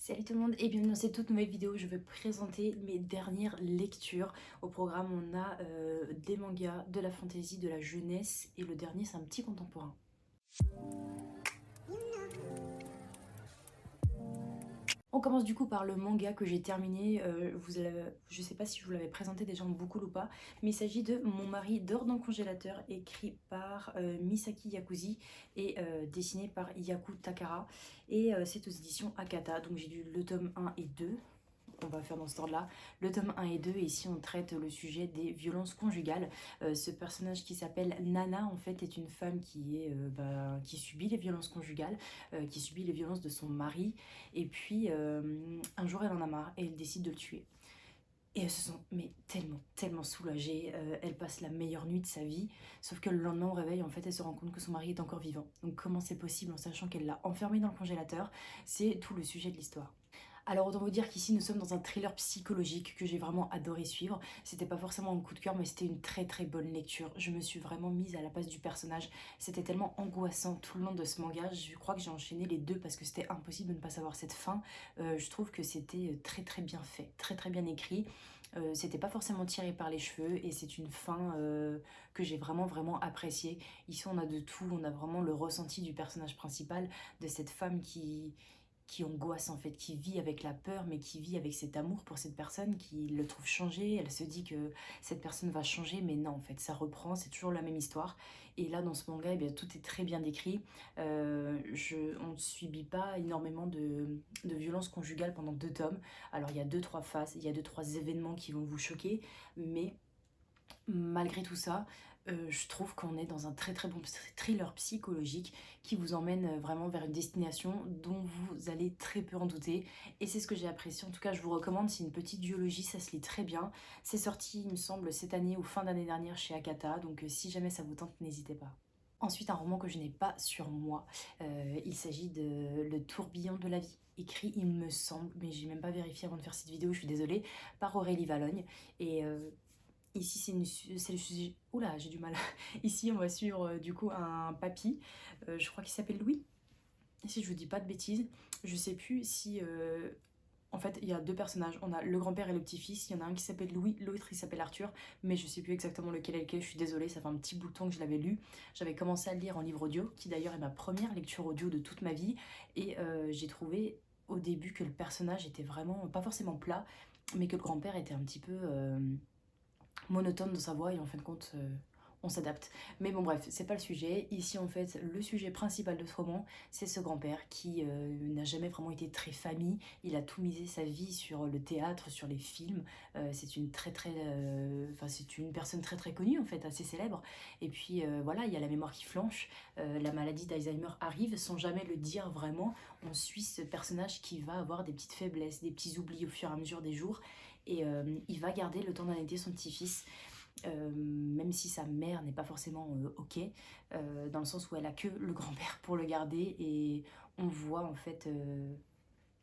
Salut tout le monde et bienvenue dans cette toute nouvelle vidéo. Je vais présenter mes dernières lectures. Au programme, on a des mangas, de la fantasy, de la jeunesse et le dernier, c'est un petit contemporain. On commence du coup par le manga que j'ai terminé. Je sais pas si je vous l'avais présenté déjà en boucle ou pas, mais il s'agit de Mon mari dort dans le congélateur, écrit par Misaki Yakuzi et dessiné par Yaku Takara. Et c'est aux éditions Akata, donc j'ai lu le tome 1 et 2. On va faire dans ce ordre-là, le tome 1 et 2, et ici on traite le sujet des violences conjugales. Ce personnage qui s'appelle Nana, en fait, est une femme qui subit les violences conjugales, qui subit les violences de son mari, et puis un jour elle en a marre et elle décide de le tuer. Et elles se sont tellement soulagées, elle passe la meilleure nuit de sa vie, sauf que le lendemain au réveil, en fait, elle se rend compte que son mari est encore vivant. Donc comment c'est possible en sachant qu'elle l'a enfermé dans le congélateur? C'est tout le sujet de l'histoire. Alors autant vous dire qu'ici nous sommes dans un thriller psychologique que j'ai vraiment adoré suivre. C'était pas forcément un coup de cœur, mais c'était une très bonne lecture. Je me suis vraiment mise à la place du personnage. C'était tellement angoissant tout le long de ce manga. Je crois que j'ai enchaîné les deux parce que c'était impossible de ne pas savoir cette fin. Je trouve que c'était très bien fait, très bien écrit. C'était pas forcément tiré par les cheveux et c'est une fin que j'ai vraiment appréciée. Ici on a de tout, on a vraiment le ressenti du personnage principal, de cette femme qui angoisse en fait, qui vit avec la peur, mais qui vit avec cet amour pour cette personne, qui le trouve changé. Elle se dit que cette personne va changer, mais non, en fait, ça reprend, c'est toujours la même histoire. Et là, dans ce manga, eh bien, tout est très bien décrit. On ne subit pas énormément de violences conjugales pendant 2 tomes. Alors, il y a 2-3 phases, il y a 2-3 événements qui vont vous choquer, mais malgré tout ça, je trouve qu'on est dans un très bon thriller psychologique qui vous emmène vraiment vers une destination dont vous allez très peu en douter. Et c'est ce que j'ai apprécié. En tout cas, je vous recommande, c'est une petite duologie, ça se lit très bien. C'est sorti, il me semble, cette année ou fin d'année dernière chez Akata, donc si jamais ça vous tente, n'hésitez pas. Ensuite, un roman que je n'ai pas sur moi, il s'agit de Le tourbillon de la vie, écrit, il me semble, mais j'ai même pas vérifié avant de faire cette vidéo, je suis désolée, par Aurélie Valogne. Et ici, c'est le sujet... Oula, j'ai du mal. Ici, on va suivre du coup un papy, je crois qu'il s'appelle Louis, si je vous dis pas de bêtises. Je sais plus si... En fait, il y a deux personnages. On a le grand-père et le petit-fils. Il y en a un qui s'appelle Louis, l'autre il s'appelle Arthur. Mais je sais plus exactement lequel est lequel. Je suis désolée, ça fait un petit bout de temps que je l'avais lu. J'avais commencé à le lire en livre audio, qui d'ailleurs est ma première lecture audio de toute ma vie. Et j'ai trouvé au début que le personnage était vraiment, pas forcément plat, mais que le grand-père était un petit peu monotone dans sa voix et en fin de compte on s'adapte. Mais bon bref, c'est pas le sujet. Ici en fait, le sujet principal de ce roman, c'est ce grand-père qui n'a jamais vraiment été très famille. Il a tout misé sa vie sur le théâtre, sur les films. C'est une c'est une personne très connue en fait, assez célèbre. Et puis voilà, il y a la mémoire qui flanche. La maladie d'Alzheimer arrive sans jamais le dire vraiment. On suit ce personnage qui va avoir des petites faiblesses, des petits oublis au fur et à mesure des jours. Et il va garder le temps d'un été son petit-fils, même si sa mère n'est pas forcément ok, dans le sens où elle a que le grand-père pour le garder. Et on voit en fait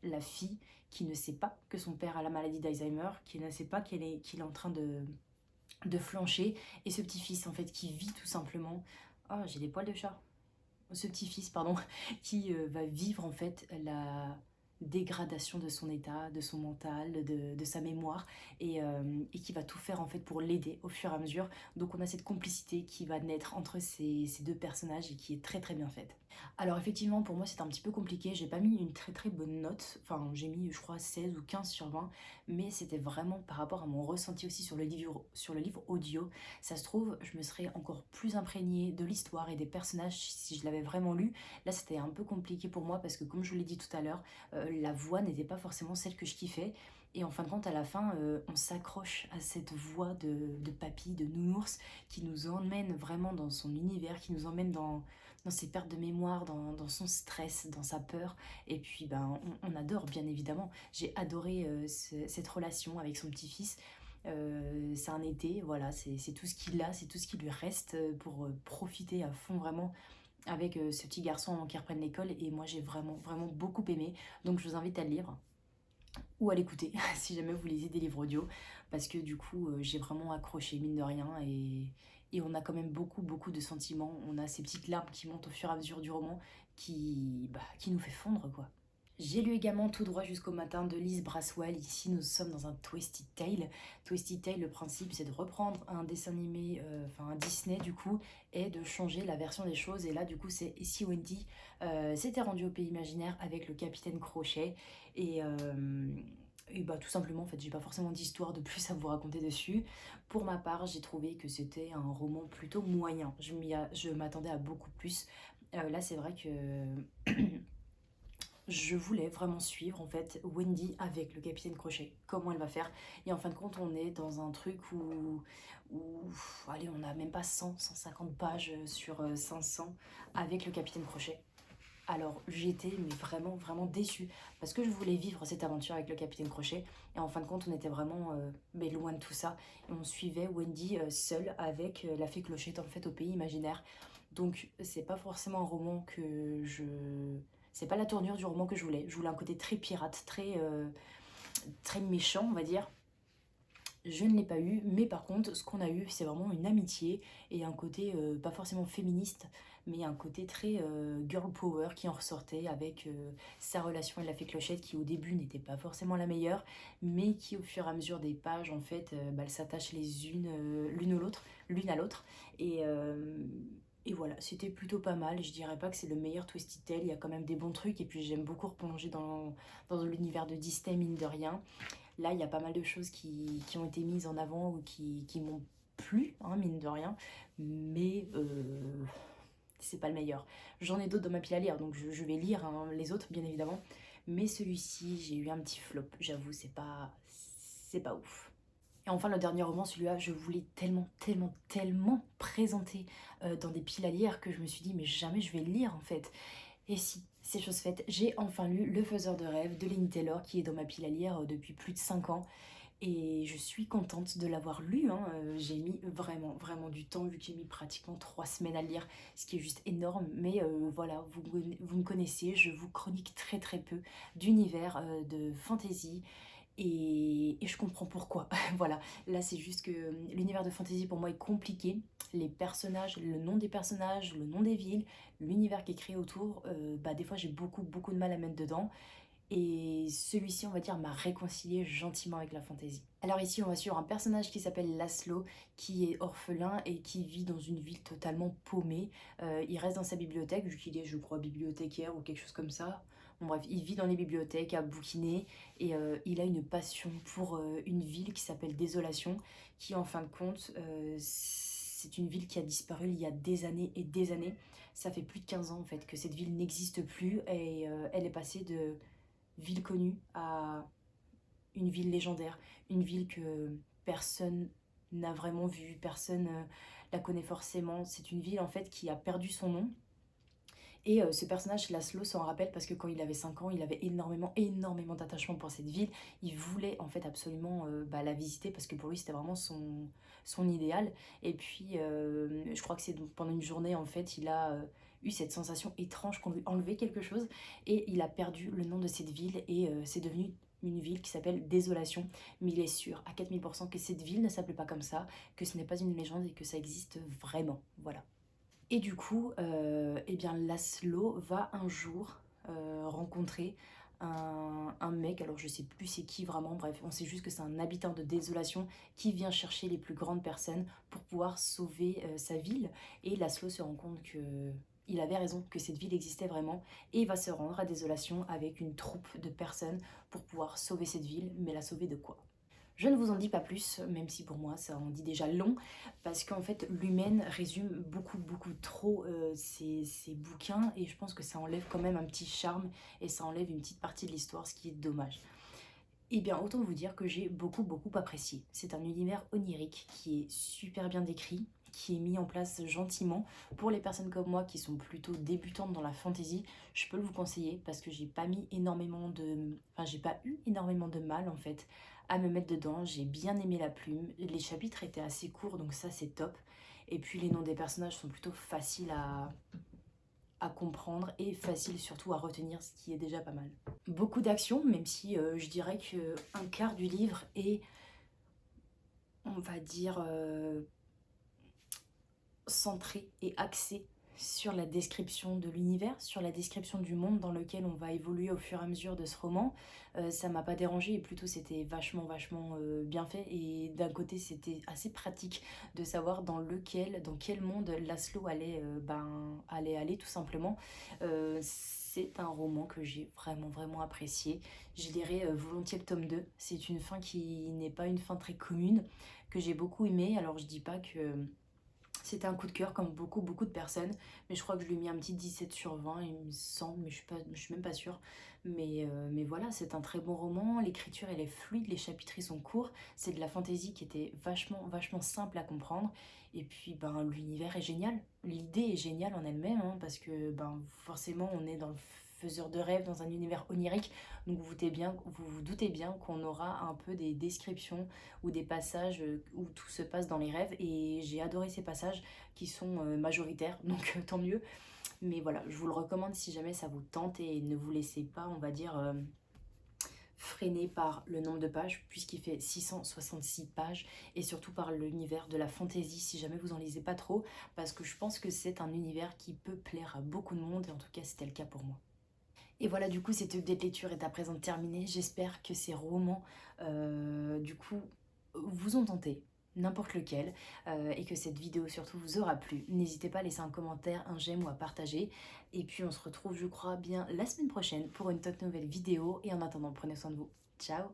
la fille qui ne sait pas que son père a la maladie d'Alzheimer, qui ne sait pas qu'il est en train de flancher, et ce petit-fils en fait qui vit tout simplement... Oh, j'ai des poils de chat. Ce petit-fils, pardon, qui va vivre en fait la dégradation de son état, de son mental, de sa mémoire, et qui va tout faire en fait pour l'aider au fur et à mesure. Donc on a cette complicité qui va naître entre ces deux personnages et qui est très bien faite. Alors effectivement pour moi c'est un petit peu compliqué, j'ai pas mis une très bonne note, enfin j'ai mis je crois 16 ou 15 sur 20, mais c'était vraiment par rapport à mon ressenti aussi sur le livre audio. Ça se trouve, je me serais encore plus imprégnée de l'histoire et des personnages si je l'avais vraiment lu. Là, c'était un peu compliqué pour moi parce que, comme je vous l'ai dit tout à l'heure, la voix n'était pas forcément celle que je kiffais. Et en fin de compte, à la fin, on s'accroche à cette voix de papy, de nounours, qui nous emmène vraiment dans son univers, qui nous emmène dans ses pertes de mémoire, dans son stress, dans sa peur. Et puis, ben, on adore, bien évidemment. J'ai adoré cette relation avec son petit-fils. C'est un été, voilà, c'est tout ce qu'il a, c'est tout ce qui lui reste pour profiter à fond vraiment avec ce petit garçon avant qu'il reprenne l'école. Et moi j'ai vraiment beaucoup aimé, donc je vous invite à le lire ou à l'écouter si jamais vous lisez des livres audio, parce que du coup j'ai vraiment accroché mine de rien. Et on a quand même beaucoup de sentiments, on a ces petites larmes qui montent au fur et à mesure du roman qui nous fait fondre quoi. J'ai lu également Tout droit jusqu'au matin de Lise Braswell. Ici, nous sommes dans un Twisted Tale. Twisted Tale, le principe, c'est de reprendre un dessin animé, enfin un Disney du coup, et de changer la version des choses. Et là, du coup, c'est Et si Wendy s'était rendue au pays imaginaire avec le capitaine Crochet. Et, euh, et bah, tout simplement, en fait, j'ai pas forcément d'histoire de plus à vous raconter dessus. Pour ma part, j'ai trouvé que c'était un roman plutôt moyen. Je m'attendais à beaucoup plus. Là, c'est vrai que je voulais vraiment suivre en fait Wendy avec le capitaine Crochet, comment elle va faire. Et en fin de compte, on est dans un truc allez, on n'a même pas 150 pages sur 500 avec le capitaine Crochet. Alors j'étais mais vraiment vraiment déçue parce que je voulais vivre cette aventure avec le capitaine Crochet et en fin de compte on était vraiment mais loin de tout ça et on suivait Wendy seule avec la fée Clochette en fait au pays imaginaire. Donc c'est pas forcément un roman que je... C'est pas la tournure du roman que je voulais. Je voulais un côté très pirate, très méchant on va dire. Je ne l'ai pas eu, mais par contre, ce qu'on a eu, c'est vraiment une amitié et un côté pas forcément féministe, mais un côté très girl power qui en ressortait avec sa relation avec la fée Clochette qui au début n'était pas forcément la meilleure, mais qui au fur et à mesure des pages, en fait, bah, elles s'attachent les unes l'une à l'autre. Et, euh, et voilà, c'était plutôt pas mal. Je dirais pas que c'est le meilleur Twisted Tale, il y a quand même des bons trucs, et puis j'aime beaucoup replonger dans l'univers de Disney, mine de rien. Là, il y a pas mal de choses qui ont été mises en avant ou qui m'ont plu, hein, mine de rien, mais c'est pas le meilleur. J'en ai d'autres dans ma pile à lire, donc je vais lire hein, les autres, bien évidemment, mais celui-ci, j'ai eu un petit flop, j'avoue, c'est pas ouf. Et enfin, le dernier roman, celui-là, je voulais tellement présenter dans des piles à lire que je me suis dit, mais jamais je vais le lire en fait. Et si, c'est chose faite, j'ai enfin lu Le Faiseur de rêves de Lenny Taylor qui est dans ma pile à lire depuis plus de 5 ans et je suis contente de l'avoir lu, hein. J'ai mis vraiment du temps vu que j'ai mis pratiquement 3 semaines à le lire, ce qui est juste énorme. Mais voilà, vous me connaissez, je vous chronique très peu d'univers de fantasy et je comprends pourquoi. Voilà, là c'est juste que l'univers de fantasy pour moi est compliqué. Les personnages, le nom des personnages, le nom des villes, l'univers qui est créé autour, bah des fois j'ai beaucoup de mal à mettre dedans. Et celui-ci, on va dire, m'a réconcilié gentiment avec la fantasy. Alors ici, on va suivre un personnage qui s'appelle Laszlo, qui est orphelin et qui vit dans une ville totalement paumée. Il reste dans sa bibliothèque, vu qu'il est, je crois, bibliothécaire ou quelque chose comme ça. Bon bref, il vit dans les bibliothèques à bouquiner et il a une passion pour une ville qui s'appelle Désolation, qui en fin de compte, c'est une ville qui a disparu il y a des années et des années. Ça fait plus de 15 ans en fait que cette ville n'existe plus et elle est passée de ville connue à une ville légendaire, une ville que personne n'a vraiment vue, personne la connaît forcément. C'est une ville en fait qui a perdu son nom. Et ce personnage, Laszlo, s'en rappelle parce que quand il avait 5 ans, il avait énormément d'attachement pour cette ville. Il voulait en fait absolument bah, la visiter parce que pour lui c'était vraiment son idéal. Et puis je crois que c'est pendant une journée en fait, il a eu cette sensation étrange qu'on lui enlevait quelque chose et il a perdu le nom de cette ville et c'est devenu une ville qui s'appelle Désolation, mais il est sûr à 4000% que cette ville ne s'appelle pas comme ça, que ce n'est pas une légende et que ça existe vraiment, voilà. Et du coup, eh bien Laszlo va un jour rencontrer un mec, alors je sais plus c'est qui vraiment, bref, on sait juste que c'est un habitant de désolation qui vient chercher les plus grandes personnes pour pouvoir sauver sa ville. Et Laszlo se rend compte que il avait raison, que cette ville existait vraiment, et il va se rendre à Désolation avec une troupe de personnes pour pouvoir sauver cette ville, mais la sauver de quoi? Je ne vous en dis pas plus, même si pour moi ça en dit déjà long, parce qu'en fait l'humaine résume beaucoup trop ses bouquins et je pense que ça enlève quand même un petit charme et ça enlève une petite partie de l'histoire, ce qui est dommage. Et bien autant vous dire que j'ai beaucoup apprécié. C'est un univers onirique qui est super bien décrit, qui est mis en place gentiment. Pour les personnes comme moi qui sont plutôt débutantes dans la fantasy, je peux le vous conseiller parce que j'ai pas mis énormément de... Enfin j'ai pas eu énormément de mal en fait à me mettre dedans. J'ai bien aimé la plume, les chapitres étaient assez courts donc ça c'est top. Et puis les noms des personnages sont plutôt faciles à comprendre et facile surtout à retenir, ce qui est déjà pas mal. Beaucoup d'action, même si je dirais que un quart du livre est, on va dire, centré et axé sur la description de l'univers, sur la description du monde dans lequel on va évoluer au fur et à mesure de ce roman. Ça m'a pas dérangé et plutôt c'était vachement bien fait. Et d'un côté c'était assez pratique de savoir dans quel monde Laszlo allait aller tout simplement. C'est un roman que j'ai vraiment apprécié. Je lirai volontiers le tome 2. C'est une fin qui n'est pas une fin très commune, que j'ai beaucoup aimé. Alors je dis pas que c'était un coup de cœur comme beaucoup de personnes, mais je crois que je lui ai mis un petit 17 sur 20, il me semble, mais je suis même pas sûre. Mais voilà, c'est un très bon roman, l'écriture elle est fluide, les chapitres ils sont courts, c'est de la fantaisie qui était vachement simple à comprendre. Et puis ben l'univers est génial, l'idée est géniale en elle-même, hein, parce que ben forcément on est dans le faiseur de rêves, dans un univers onirique, donc vous vous doutez bien qu'on aura un peu des descriptions ou des passages où tout se passe dans les rêves et j'ai adoré ces passages qui sont majoritaires donc tant mieux, mais voilà, je vous le recommande si jamais ça vous tente et ne vous laissez pas, on va dire, freiner par le nombre de pages puisqu'il fait 666 pages et surtout par l'univers de la fantasy si jamais vous en lisez pas trop, parce que je pense que c'est un univers qui peut plaire à beaucoup de monde et en tout cas c'était le cas pour moi. Et voilà, du coup, cette update lecture est à présent terminée. J'espère que ces romans, du coup, vous ont tenté, n'importe lequel, et que cette vidéo surtout vous aura plu. N'hésitez pas à laisser un commentaire, un j'aime ou à partager. Et puis, on se retrouve, je crois, bien la semaine prochaine pour une toute nouvelle vidéo. Et en attendant, prenez soin de vous. Ciao!